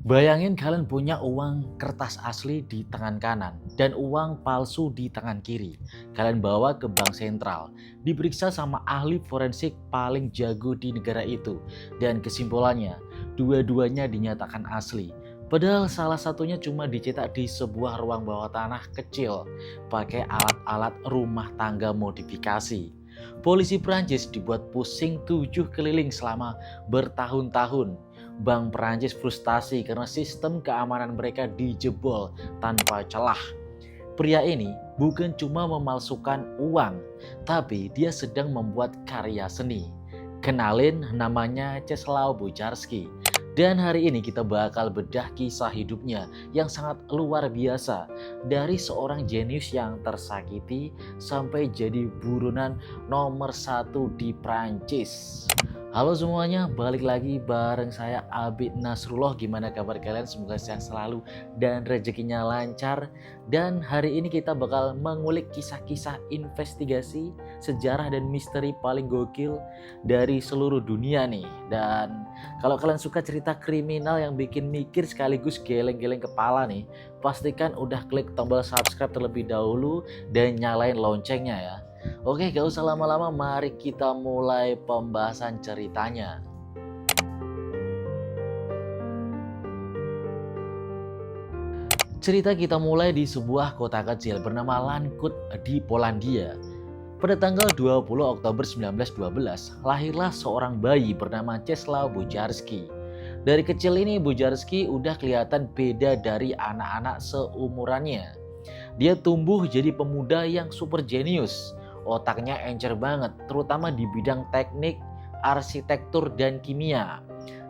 Bayangin kalian punya uang kertas asli di tangan kanan dan uang palsu di tangan kiri. Kalian bawa ke bank sentral, diperiksa sama ahli forensik paling jago di negara itu. Dan kesimpulannya, dua-duanya dinyatakan asli. Padahal salah satunya cuma dicetak di sebuah ruang bawah tanah kecil pakai alat-alat rumah tangga modifikasi. Polisi Prancis dibuat pusing 7 keliling selama bertahun-tahun. Bank Perancis frustasi karena sistem keamanan mereka dijebol tanpa celah. Pria ini bukan cuma memalsukan uang, tapi dia sedang membuat karya seni. Kenalin, namanya Czesław Bojarski. Dan hari ini kita bakal bedah kisah hidupnya yang sangat luar biasa. Dari seorang jenius yang tersakiti sampai jadi buronan nomor 1 di Prancis. Halo semuanya, balik lagi bareng saya Abid Nasrullah. Gimana kabar kalian? Semoga sehat selalu dan rezekinya lancar. Dan hari ini kita bakal mengulik kisah-kisah investigasi, sejarah dan misteri paling gokil dari seluruh dunia nih. Dan kalau kalian suka cerita kriminal yang bikin mikir sekaligus geleng-geleng kepala nih, pastikan udah klik tombol subscribe terlebih dahulu dan nyalain loncengnya ya. Oke, gak usah lama-lama, mari kita mulai pembahasan ceritanya. Cerita kita mulai di sebuah kota kecil bernama Lankut di Polandia. Pada tanggal 20 Oktober 1912, lahirlah seorang bayi bernama Czesław Bojarski. Dari kecil ini Bojarski udah kelihatan beda dari anak-anak seumurannya. Dia tumbuh jadi pemuda yang super jenius. Otaknya encer banget, terutama di bidang teknik, arsitektur, dan kimia.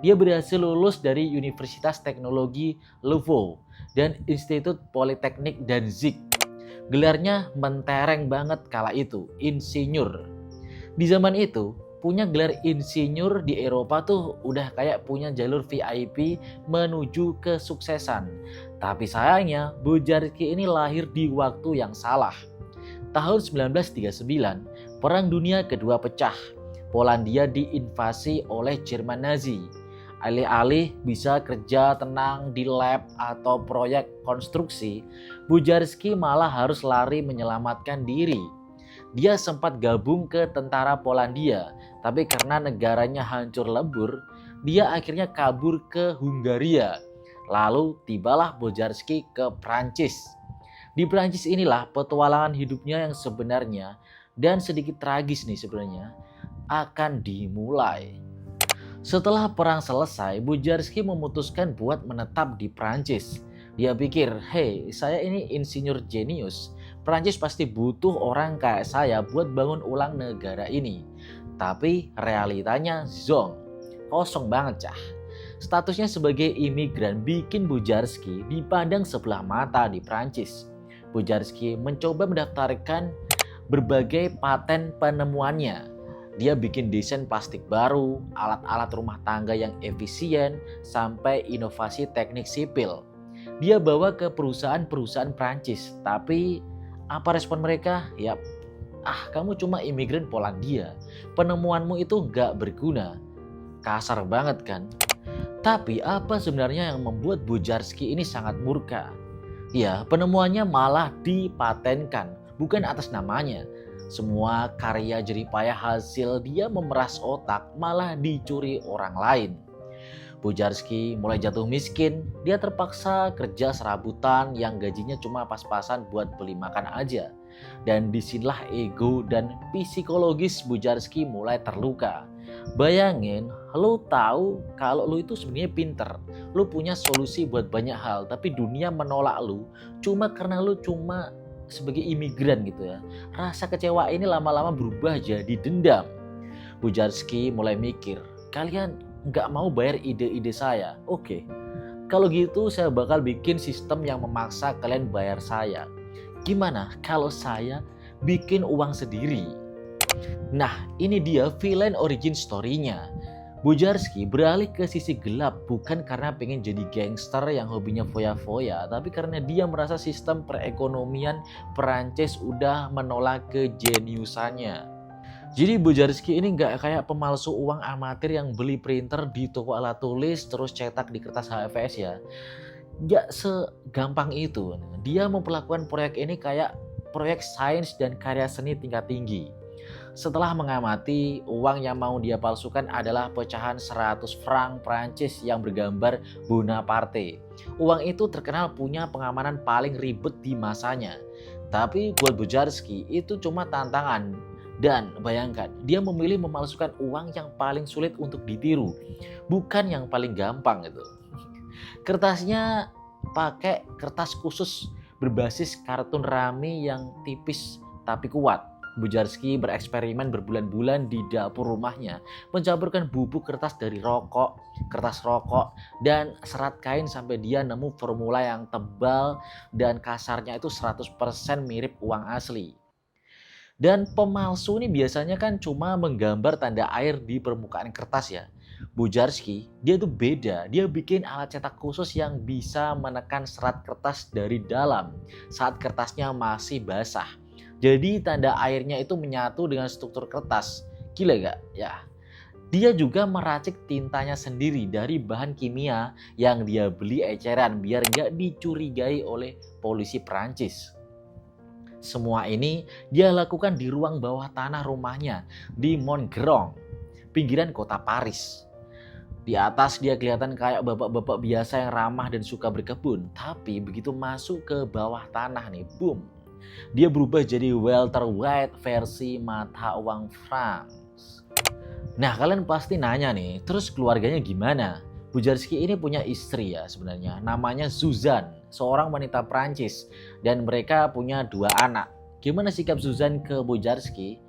Dia berhasil lulus dari Universitas Teknologi Lwow dan Institut Politeknik Danzig. Gelarnya mentereng banget kala itu, insinyur. Di zaman itu, punya gelar insinyur di Eropa tuh udah kayak punya jalur VIP menuju kesuksesan. Tapi sayangnya, Bojarski ini lahir di waktu yang salah. Tahun 1939, Perang Dunia Kedua pecah. Polandia diinvasi oleh Jerman Nazi. Alih-alih bisa kerja tenang di lab atau proyek konstruksi, Bojarski malah harus lari menyelamatkan diri. Dia sempat gabung ke tentara Polandia, tapi karena negaranya hancur lebur, dia akhirnya kabur ke Hungaria. Lalu tibalah Bojarski ke Prancis. Di Prancis inilah petualangan hidupnya yang sebenarnya dan sedikit tragis nih sebenarnya akan dimulai. Setelah perang selesai, Bojarski memutuskan buat menetap di Prancis. Dia pikir, hey, saya ini insinyur jenius. Prancis pasti butuh orang kayak saya buat bangun ulang negara ini. Tapi realitanya zonk, kosong banget cah. Statusnya sebagai imigran bikin Bojarski dipandang sebelah mata di Prancis. Bojarski mencoba mendaftarkan berbagai paten penemuannya. Dia bikin desain plastik baru, alat-alat rumah tangga yang efisien, sampai inovasi teknik sipil. Dia bawa ke perusahaan-perusahaan Prancis, tapi apa respon mereka? Ya, kamu cuma imigran Polandia, penemuanmu itu gak berguna. Kasar banget kan? Tapi apa sebenarnya yang membuat Bojarski ini sangat murka? Ya, penemuannya malah dipatenkan, bukan atas namanya. Semua karya jeripayah hasil dia memeras otak malah dicuri orang lain. Bojarski mulai jatuh miskin, dia terpaksa kerja serabutan yang gajinya cuma pas-pasan buat beli makan aja. Dan disinilah ego dan psikologis Bojarski mulai terluka. Bayangin, lo tahu kalau lo itu sebenarnya pinter, lo punya solusi buat banyak hal, tapi dunia menolak lo cuma karena lo cuma sebagai imigran gitu ya. Rasa kecewa ini lama-lama berubah jadi dendam. Bojarski mulai mikir, kalian nggak mau bayar ide-ide saya? Oke, kalau gitu saya bakal bikin sistem yang memaksa kalian bayar saya. Gimana kalau saya bikin uang sendiri? Nah, ini dia villain origin story-nya. Bojarski beralih ke sisi gelap bukan karena pengen jadi gangster yang hobinya foya-foya, tapi karena dia merasa sistem perekonomian Perancis udah menolak kejeniusannya. Jadi Bojarski ini nggak kayak pemalsu uang amatir yang beli printer di toko alat tulis terus cetak di kertas HVS ya. Nggak segampang itu. Dia memperlakukan proyek ini kayak proyek sains dan karya seni tingkat tinggi. Setelah mengamati, uang yang mau dia palsukan adalah pecahan 100 franc Prancis yang bergambar Bonaparte. Uang itu terkenal punya pengamanan paling ribet di masanya. Tapi buat Bojarski itu cuma tantangan. Dan bayangkan, dia memilih memalsukan uang yang paling sulit untuk ditiru, bukan yang paling gampang itu. Kertasnya pakai kertas khusus berbasis kartun rami yang tipis tapi kuat. Bojarski bereksperimen berbulan-bulan di dapur rumahnya, mencampurkan bubuk kertas dari rokok, kertas rokok, dan serat kain sampai dia nemu formula yang tebal dan kasarnya itu 100% mirip uang asli. Dan pemalsu ini biasanya kan cuma menggambar tanda air di permukaan kertas ya. Bojarski, dia tuh beda. Dia bikin alat cetak khusus yang bisa menekan serat kertas dari dalam saat kertasnya masih basah. Jadi tanda airnya itu menyatu dengan struktur kertas. Gila gak? Ya. Dia juga meracik tintanya sendiri dari bahan kimia yang dia beli eceran biar gak dicurigai oleh polisi Prancis. Semua ini dia lakukan di ruang bawah tanah rumahnya di Montgeron, pinggiran kota Paris. Di atas dia kelihatan kayak bapak-bapak biasa yang ramah dan suka berkebun. Tapi begitu masuk ke bawah tanah nih, boom. Dia berubah jadi Walter White versi mata uang franc. Nah kalian pasti nanya nih, terus keluarganya gimana? Bojarski ini punya istri ya sebenarnya, namanya Suzanne, seorang wanita Prancis. Dan mereka punya 2 anak. Gimana sikap Suzanne ke Bojarski?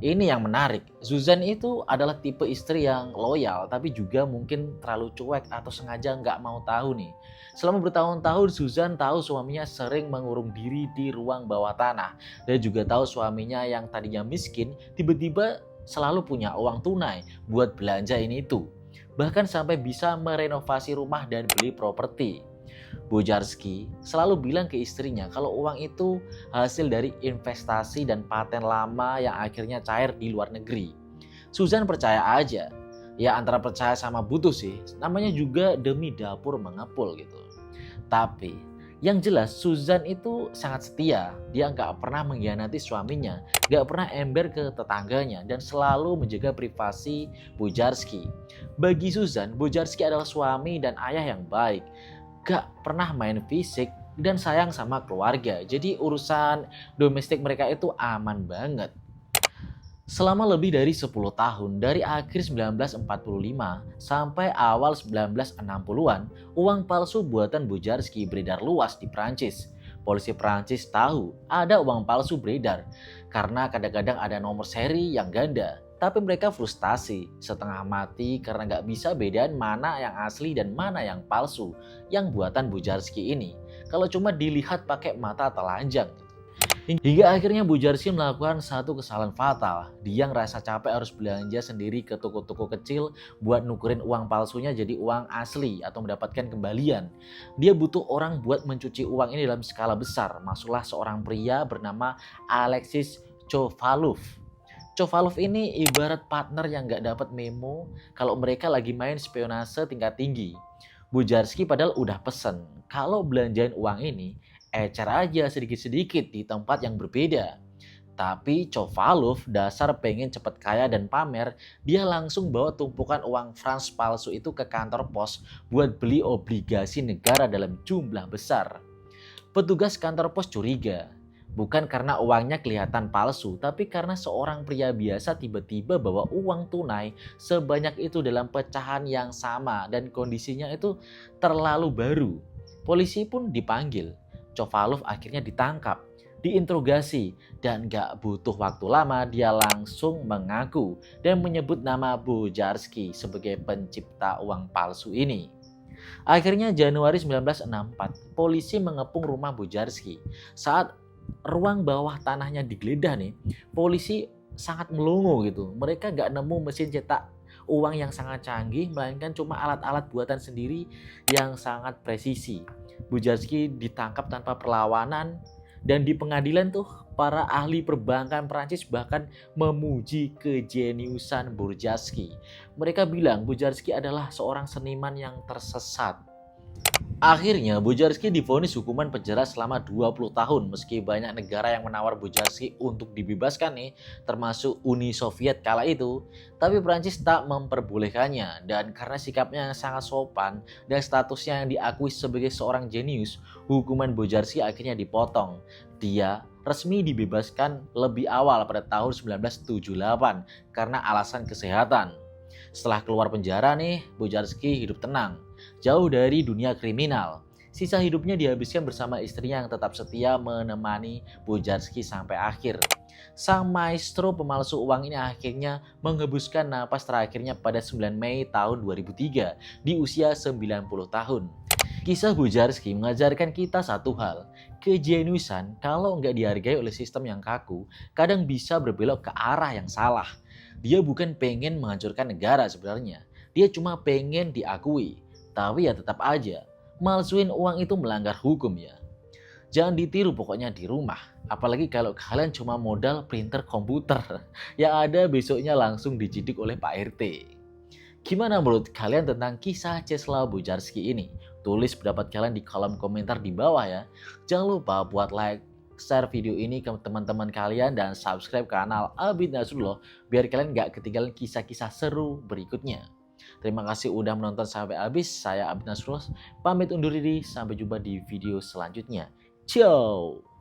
Ini yang menarik, Suzanne itu adalah tipe istri yang loyal tapi juga mungkin terlalu cuek atau sengaja nggak mau tahu nih. Selama bertahun-tahun Suzanne tahu suaminya sering mengurung diri di ruang bawah tanah. Dan juga tahu suaminya yang tadinya miskin tiba-tiba selalu punya uang tunai buat belanja ini itu. Bahkan sampai bisa merenovasi rumah dan beli properti. Bojarski selalu bilang ke istrinya kalau uang itu hasil dari investasi dan paten lama yang akhirnya cair di luar negeri. Suzanne percaya aja, ya antara percaya sama butuh sih, namanya juga demi dapur mengepul gitu. Tapi yang jelas Suzanne itu sangat setia, dia nggak pernah mengkhianati suaminya, nggak pernah ember ke tetangganya dan selalu menjaga privasi Bojarski. Bagi Suzanne, Bojarski adalah suami dan ayah yang baik. Gak pernah main fisik dan sayang sama keluarga. Jadi urusan domestik mereka itu aman banget. Selama lebih dari 10 tahun, dari akhir 1945 sampai awal 1960-an, uang palsu buatan Bojarski beredar luas di Prancis. Polisi Prancis tahu ada uang palsu beredar karena kadang-kadang ada nomor seri yang ganda. Tapi mereka frustasi, setengah mati karena nggak bisa bedain mana yang asli dan mana yang palsu, yang buatan Bojarski ini. Kalau cuma dilihat pakai mata telanjang. Hingga akhirnya Bojarski melakukan satu kesalahan fatal. Dia ngerasa capek harus belanja sendiri ke toko-toko kecil buat nukerin uang palsunya jadi uang asli atau mendapatkan kembalian. Dia butuh orang buat mencuci uang ini dalam skala besar. Masuklah seorang pria bernama Alexis Chovalov. Chovalov ini ibarat partner yang nggak dapat memo kalau mereka lagi main spionase tingkat tinggi. Bojarski padahal udah pesen, kalau belanjain uang ini, ecer aja sedikit-sedikit di tempat yang berbeda. Tapi Chovalov dasar pengen cepet kaya dan pamer, dia langsung bawa tumpukan uang franc palsu itu ke kantor pos buat beli obligasi negara dalam jumlah besar. Petugas kantor pos curiga. Bukan karena uangnya kelihatan palsu, tapi karena seorang pria biasa tiba-tiba bawa uang tunai sebanyak itu dalam pecahan yang sama dan kondisinya itu terlalu baru. Polisi pun dipanggil. Chovalov akhirnya ditangkap, diinterogasi, dan gak butuh waktu lama dia langsung mengaku dan menyebut nama Bojarski sebagai pencipta uang palsu ini. Akhirnya Januari 1964, polisi mengepung rumah Bojarski. Saat ruang bawah tanahnya digeledah nih, polisi sangat melongo gitu. Mereka gak nemu mesin cetak uang yang sangat canggih, melainkan cuma alat-alat buatan sendiri yang sangat presisi. Bojarski ditangkap tanpa perlawanan dan di pengadilan tuh Para ahli perbankan Prancis bahkan memuji kejeniusan Burjaski. Mereka bilang Burjaski adalah seorang seniman yang tersesat. Akhirnya Bujarski divonis hukuman penjara selama 20 tahun meski banyak negara yang menawar Bujarski untuk dibebaskan nih, termasuk Uni Soviet kala itu. Tapi Prancis tak memperbolehkannya dan karena sikapnya yang sangat sopan dan statusnya yang diakui sebagai seorang jenius, hukuman Bujarski akhirnya dipotong. Dia resmi dibebaskan lebih awal pada tahun 1978 karena alasan kesehatan. Setelah keluar penjara nih, Bujarski hidup tenang, jauh dari dunia kriminal. Sisa hidupnya dihabiskan bersama istrinya yang tetap setia menemani Bujarski sampai akhir. Sang maestro pemalsu uang ini akhirnya menghembuskan napas terakhirnya pada 9 Mei tahun 2003 di usia 90 tahun. Kisah Bujarski mengajarkan kita satu hal, kejeniusan kalau nggak dihargai oleh sistem yang kaku, kadang bisa berbelok ke arah yang salah. Dia bukan pengen menghancurkan negara sebenarnya, dia cuma pengen diakui. Tapi ya tetap aja, malsuin uang itu melanggar hukum ya. Jangan ditiru pokoknya di rumah, apalagi kalau kalian cuma modal printer komputer yang ada besoknya langsung dijidik oleh Pak RT. Gimana menurut kalian tentang kisah Czeslaw Bujarski ini? Tulis pendapat kalian di kolom komentar di bawah ya. Jangan lupa buat like, share video ini ke teman-teman kalian dan subscribe kanal Abid Nasrullah biar kalian gak ketinggalan kisah-kisah seru berikutnya. Terima kasih udah menonton sampai habis. Saya Abid Nasrullah pamit undur diri. Sampai jumpa di video selanjutnya. Ciao.